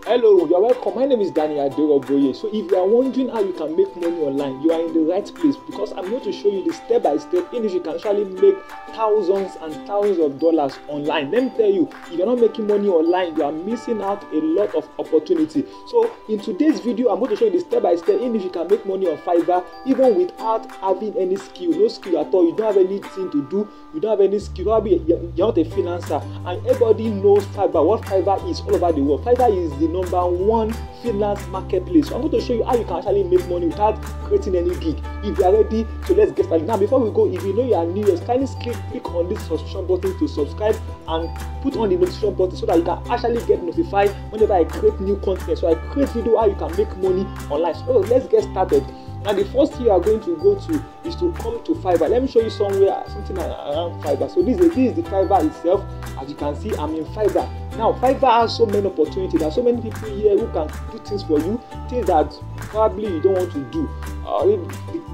Hello, you're welcome. My name is Daniel Adoroboye. So if you are wondering how you can make money online, you are in the right place, because I'm going to show you the step by step in which you can actually make thousands and thousands of dollars online. Let me tell you, if you're not making money online, you are missing out a lot of opportunity. So in today's video, I'm going to show you the step by step in which you can make money on Fiverr even without having any skill. No skill at all. You don't have anything to do. You don't have any skill. You're not a freelancer, and everybody knows Fiverr. What Fiverr is all over the world. Fiverr is the #1 freelance marketplace. So I'm going to show you how you can actually make money without creating any gig. If you are ready, so let's get started. Now, before we go, if you know you are new, kindly click on this subscription button to subscribe and put on the notification button so that you can actually get notified whenever I create new content. So I create video how you can make money online. So let's get started. Now, the first thing you are going to go to is to come to Fiverr. Let me show you something around Fiverr. So this is the Fiverr itself. As you can see, I'm in Fiverr. Now, Fiverr has so many opportunities. There are so many people here who can do things for you, things that probably you don't want to do.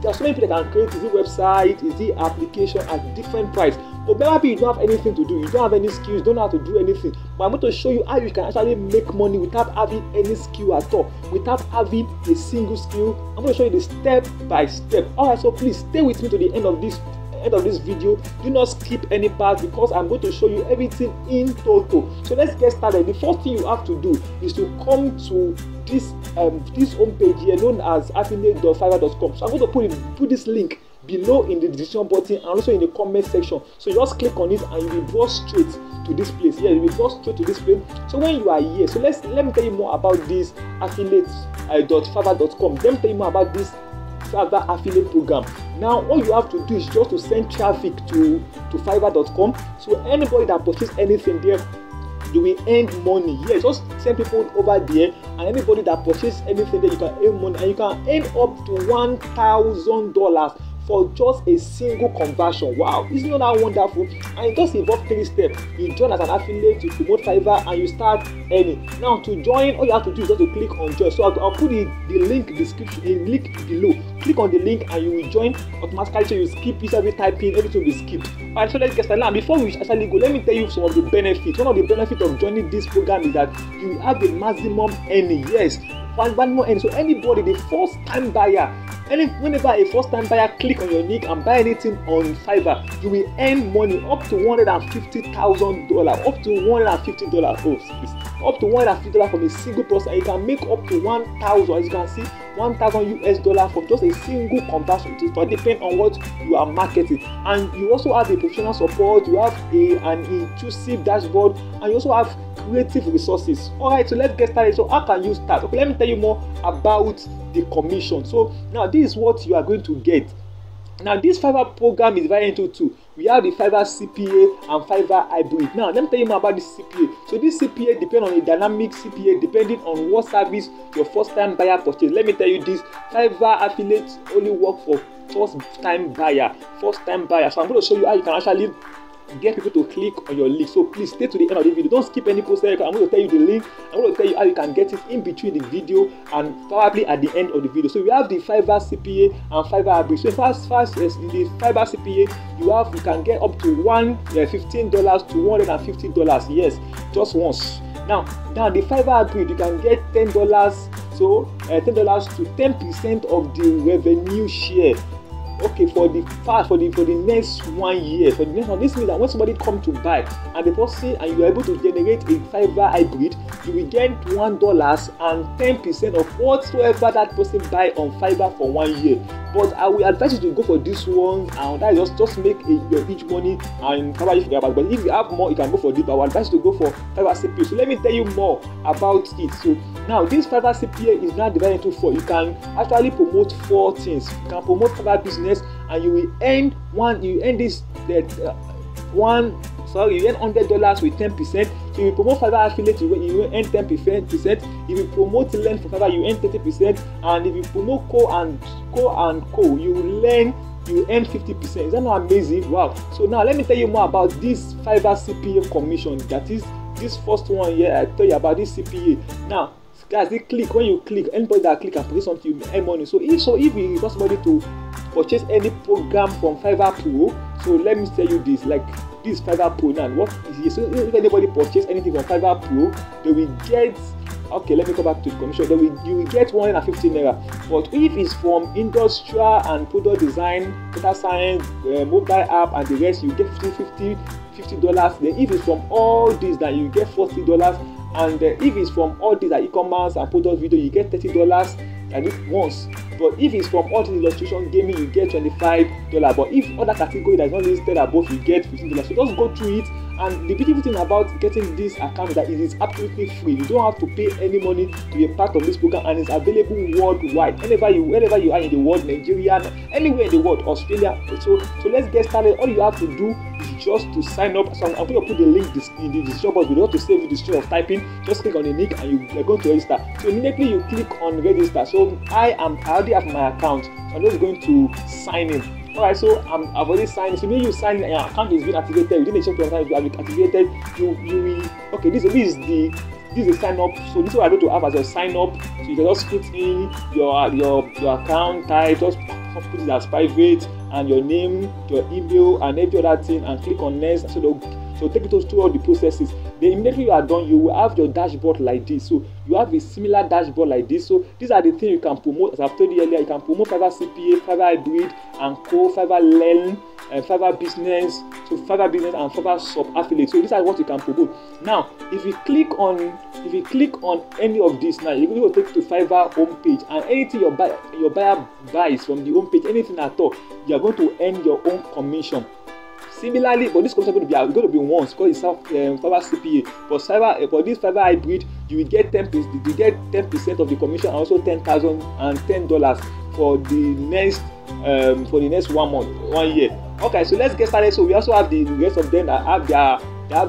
There are so many people that can create a website, a application at different price. But maybe you don't have anything to do, you don't have any skills, you don't know how to do anything. But I'm going to show you how you can actually make money without having any skill at all, without having a single skill. I'm going to show you the step by step. Alright, so please stay with me to the end of this video. Do not skip any part, because I'm going to show you everything in total. So let's get started. The first thing you have to do is to come to this homepage here known as affiliate.fiverr.com. So I'm going to put this link below in the description button and also in the comment section. So just click on it and you will go straight to this place. Yeah, you will go straight to this place. So when you are here, so let me tell you more about this affiliate.fiverr.com. Let me tell you more about this Fiverr affiliate program. Now, all you have to do is just to send traffic to fiverr.com. So anybody that purchases anything there, you will earn money. Yeah, just send people over there, and anybody that purchases anything there, you can earn money, and you can earn up to $1,000 for just a single conversion. Wow, isn't that wonderful? And it just involves 3 steps. You join as an affiliate, you promote Fiverr, and you start earning. Now, to join, all you have to do is just to click on join. So I'll put the link description, the link below. Click on the link and you will join automatically. So you skip each every typing, everything will be skipped. Alright, so let's get started. Now, before we actually go, let me tell you some of the benefits. One of the benefits of joining this program is that you will have the maximum earning. Yes, one more earning. So anybody, the first time buyer, whenever a first-time buyer click on your link and buy anything on Fiverr, you will earn money up to $150,000, up to $150. Up to $150 from a single person. You can make up to 1,000, as you can see, $1,000 from just a single conversion. It depends on what you are marketing. And you also have a professional support. You have an intuitive dashboard, and you also have creative resources. Alright, so let's get started. So how can you start? Okay, let me tell you more about the commission. So now this is what you are going to get. Now this Fiverr program is divided into 2. We have the Fiverr CPA and Fiverr Hybrid. Now let me tell you more about this CPA. So this CPA depends on a dynamic CPA depending on what service your first time buyer purchase. Let me tell you this, Fiverr affiliates only work for first time buyer. So I'm going to show you how you can actually get people to click on your link. So please stay to the end of the video. Don't skip any process. I'm going to tell you the link. I'm going to tell you how you can get it in between the video and probably at the end of the video. So we have the Fiverr CPA and Fiverr Hybrid. So first in the Fiverr CPA, you can get up to $15 to $150. Yes, just once. Now the Fiverr Hybrid, you can get $10. So $10 to 10% of the revenue share. Okay, for the next 1 year. For the next one, this means that when somebody comes to buy and the person and you are able to generate a Fiverr Hybrid, you will get $1 and 10% of whatsoever that person buy on Fiverr for 1 year. But I will advise you to go for this one, and that is just make your huge money and probably forget about it. But if you have more, you can go for this. But I will advise you to go for Fiverr CPA. So let me tell you more about it. So now this Fiverr CPA is now divided into 4. You can actually promote 4 things. You can promote Fiverr business, and you will earn you earn $100 with 10%. So if you promote Fiverr affiliate, you will earn 10%. If you promote Learn for Fiverr, you earn 30%. And if you promote Co and Co, you earn 50%. Is that not amazing? Wow. So now let me tell you more about this Fiverr CPA commission. That is this first one here. I tell you about this CPA. Now guys, when you click, anybody that click and purchase something, you earn money. So if you want somebody to purchase any program from Fiverr Pro, so let me tell you this, like this Fiverr Pro now, what is it? So if anybody purchase anything from Fiverr Pro, they will get Okay, let me go back to the commission. Then you will get 150 naira. But if it's from industrial and product design, data science, mobile app, and the rest, you get $50. Then if it's from all these, then you get $40. And if it's from all these like e-commerce and product video, you get $30 and it once. But if it's from all the illustration gaming, you get $25. But if other category that is not listed above, you get $15. So just go through it. And the beautiful thing about getting this account is that it is absolutely free. You don't have to pay any money to be a part of this program, and it's available worldwide. Wherever you are in the world, Nigeria, anywhere in the world, Australia. So let's get started. All you have to do is just to sign up. So I'm going to put the link in the description box below to save you the stress of typing. Just click on the link and you are going to register. So immediately you click on register. So I already have my account. So I'm just going to sign in. Alright, so I've already signed. So when you sign in, your account is being activated. Within a short period of time, you have activated. You will. Okay, this is the sign up. So this is what I'm going to have as your sign up. So you can just put in your account type. Just put it as private and your name, your email, and every other thing, and click on next. So take it through all the processes. Then immediately you are done, you will have your dashboard like this. So you have a similar dashboard like this. So these are the things you can promote. As I've told you earlier, you can promote Fiverr CPA, Fiverr Hybrid, and Co, Fiverr Learn, Fiverr Business, so Fiverr Business and Fiverr Sub Affiliate. So these are what you can promote. Now, if you click on any of this, now you're going to take to Fiverr homepage, and anything your buyer buys from the homepage, anything at all, you are going to earn your own commission. Similarly, but this commission is going to be once because it's Fiverr CPA. For this Fiverr Hybrid, you will get 10%. You get 10% of the commission, and also $10,010 for the next 1 year. Okay, so let's get started. So we also have the rest of them that have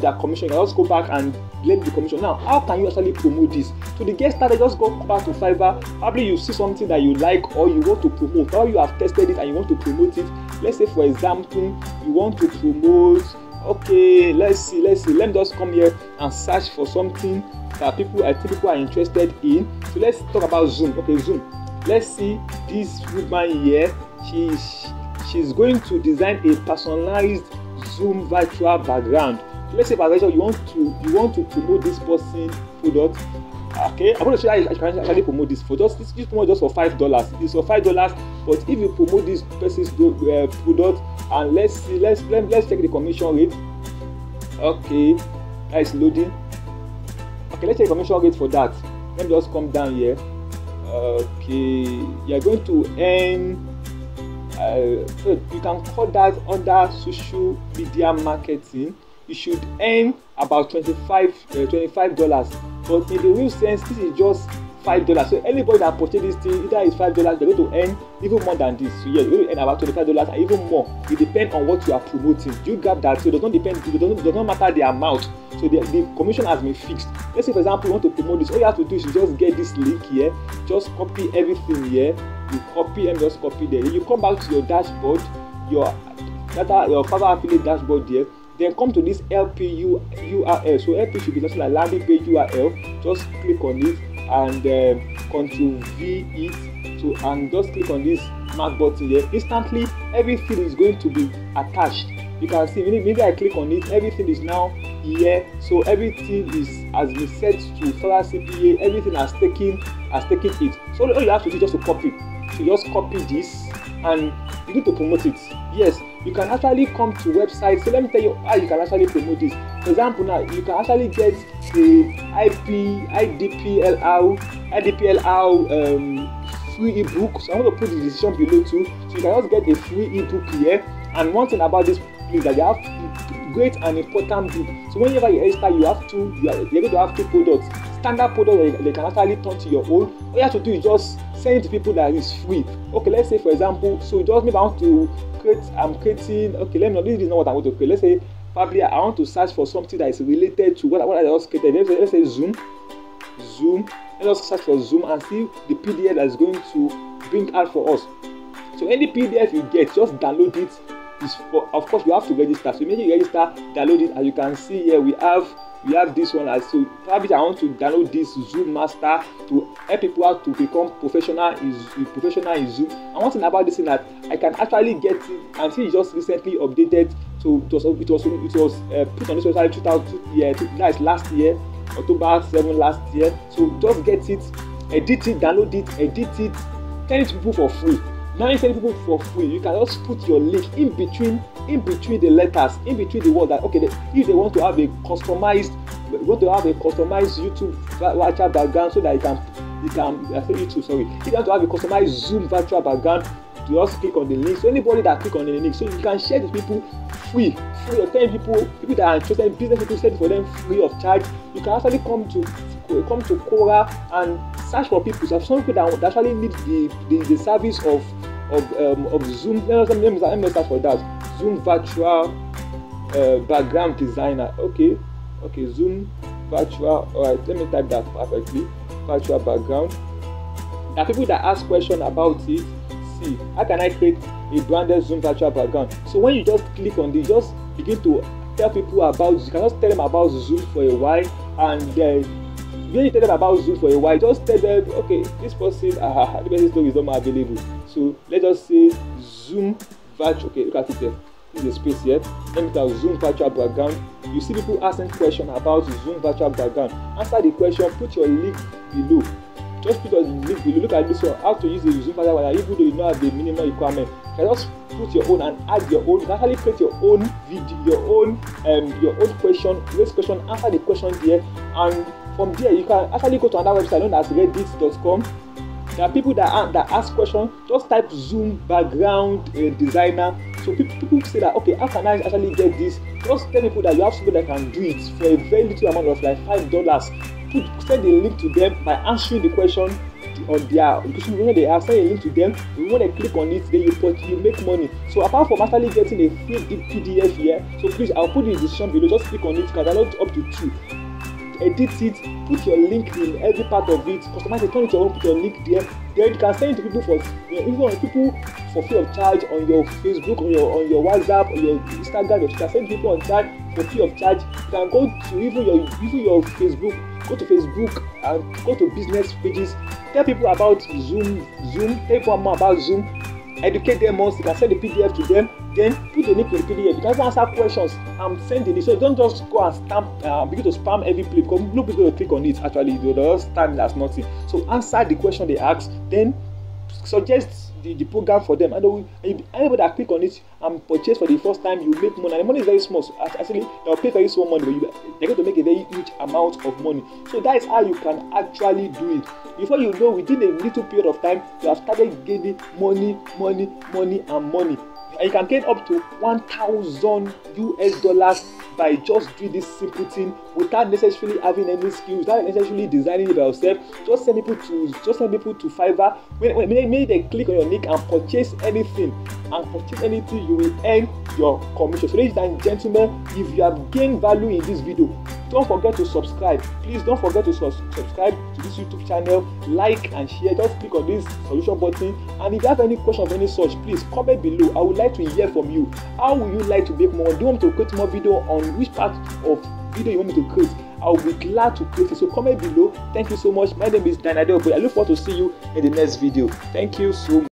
their commission. You can also go back and claim the commission. Now, how can you actually promote this? So the get started, just go back to Fiverr. Probably you see something that you like or you want to promote, or you have tested it and you want to promote it. Let's say, for example, you want to promote. Okay, let's see. Let me just come here and search for something that I think people are interested in. So let's talk about Zoom. Okay, Zoom. Let's see this woman here. She's going to design a personalized Zoom virtual background. So let's say, for example, you want to promote this person product. Okay, I'm going to show you how you can actually promote this for just promote just for $5. It's for $5, but if you promote this person's product, and let's check the commission rate. Okay, that is loading. Okay, let's check the commission rate for that. Let me just come down here. Okay, you are going to earn. So you can call that under social media marketing. You should earn about $25. But in the real sense, this is just $5. So anybody that purchases this thing, either it's $5, they're going to earn even more than this. So yeah, you're going to earn about $25 and even more. It depends on what you are promoting. Do you grab that? So it does not matter the amount. So the commission has been fixed. Let's say, for example, you want to promote this. All you have to do is you just get this link here. Just copy everything here. You copy and just copy there. You come back to your dashboard, your Fiverr affiliate dashboard here. Then come to this LP URL. So LP should be something like landing page URL. Just click on it and Ctrl V it. So and just click on this mark button here. Instantly, everything is going to be attached. You can see maybe I click on it. Everything is now here. So everything has been set to Fiverr CPA. Everything has taken it. So all you have to do is just to copy. So just copy this and you need to promote it. Yes, you can actually come to websites. So let me tell you how you can actually promote this. For example, now you can actually get the IDPLR free ebook. So I'm going to put the description below too. So you can just get a free ebook here. And one thing about this is that you have great and important book. So whenever you register, you're going to have two products. Standard product that they can actually turn to your own. All you have to do is just send it to people that is free. Okay, let's say, for example, so just maybe I want to I'm creating, okay, let me know, this is not what I want to create. Let's say probably I want to search for something that is related to what I just created. Let's say Zoom. Let us search for Zoom and see the PDF that is going to bring out for us. So any PDF you get, just download it. Of course, you have to register. So immediately you register, download it. As you can see here, we have this one. So probably I want to download this Zoom Master to help people out to become professional in Zoom. And one thing about this is that I can actually get it, and see, it just recently updated. So it was put on this website that is last year. October 7 last year. So just get it, edit it, download it, edit it, send it to people for free. Now you send people for free, you can just put your link in between the letters, in between the word that okay, if they want to have a customized YouTube virtual background, so that you can I say YouTube, sorry. If you want to have a customized Zoom virtual background, you just click on the link. So anybody that click on the link, so you can share with people free of 10 people that are interested, business people, send for them free of charge. You can actually come to Quora and search for people. So some people that actually need the service of Zoom. Let me search for that. Zoom virtual background designer. Okay, Zoom virtual. Alright, let me type that perfectly. Virtual background. There are people that ask questions about it. See, how can I create a branded Zoom virtual background? So when you just click on this, just begin to tell people about. You can just tell them about Zoom for a while, and when you tell them about Zoom for a while, just tell them, okay, this person, the person's story is not available. So let's just say Zoom virtual. Okay, look at it there. This is a space here. Let me tell Zoom virtual background. You see people asking questions about Zoom virtual background. Answer the question. Put your link below. Just put your link below. Look at this one. How to use the Zoom virtual background, even though you don't have the minimum requirement. You can just put your own and add your own. You can actually create your own video, your own question. Raise question. Answer the question there, and from there you can actually go to another website known as reddit.com. There are people that ask questions. Just type Zoom background designer. So people say that, okay, how can I actually get this? Just tell people that you have somebody that can do it for a very little amount of like $5. Send a link to them by answering the question on their question when they ask. Send a link to them. When they click on it, then you make money. So apart from actually getting a free PDF here, so please, I'll put the description below. Just click on it. You can download up to 2. Edit it, put your link in every part of it, customize it, turn it your own, put your link there. Then you can send it to people for free of charge on your Facebook, on your WhatsApp, on your Instagram. You can send people on charge for free of charge. You can go to even your Facebook, go to Facebook and go to business pages. Tell people about Zoom. Tell people more about Zoom. Educate them more. You can send the PDF to them. Then put the link in the PDF. You can even answer questions and send it. So don't just go and begin to spam every place, because no people will click on it. Actually, they'll just spam it as nothing. So answer the question they ask. Then suggest the program for them, and anybody that click on it and purchase for the first time, you make money. And the money is very small. So actually, they'll pay very small money, but they're going to make a very huge amount of money. So that is how you can actually do it. Before you know, within a little period of time, you have started gaining money. And you can gain up to $1,000 by just doing this simple thing without necessarily having any skills, without necessarily designing it by yourself. Just send people to Fiverr. When they click on your link and purchase anything, you will earn your commission. So ladies and gentlemen, if you have gained value in this video, don't forget to subscribe. Please don't forget to subscribe to this YouTube channel, like and share. Just click on this solution button. And if you have any question of any such, please comment below. I would like to hear from you. How would you like to make more? Do you want me to create more video? On which part of video you want me to create? I will be glad to create it. So comment below. Thank you so much. My name is Danny Adeoboye. I look forward to see you in the next video. Thank you so much.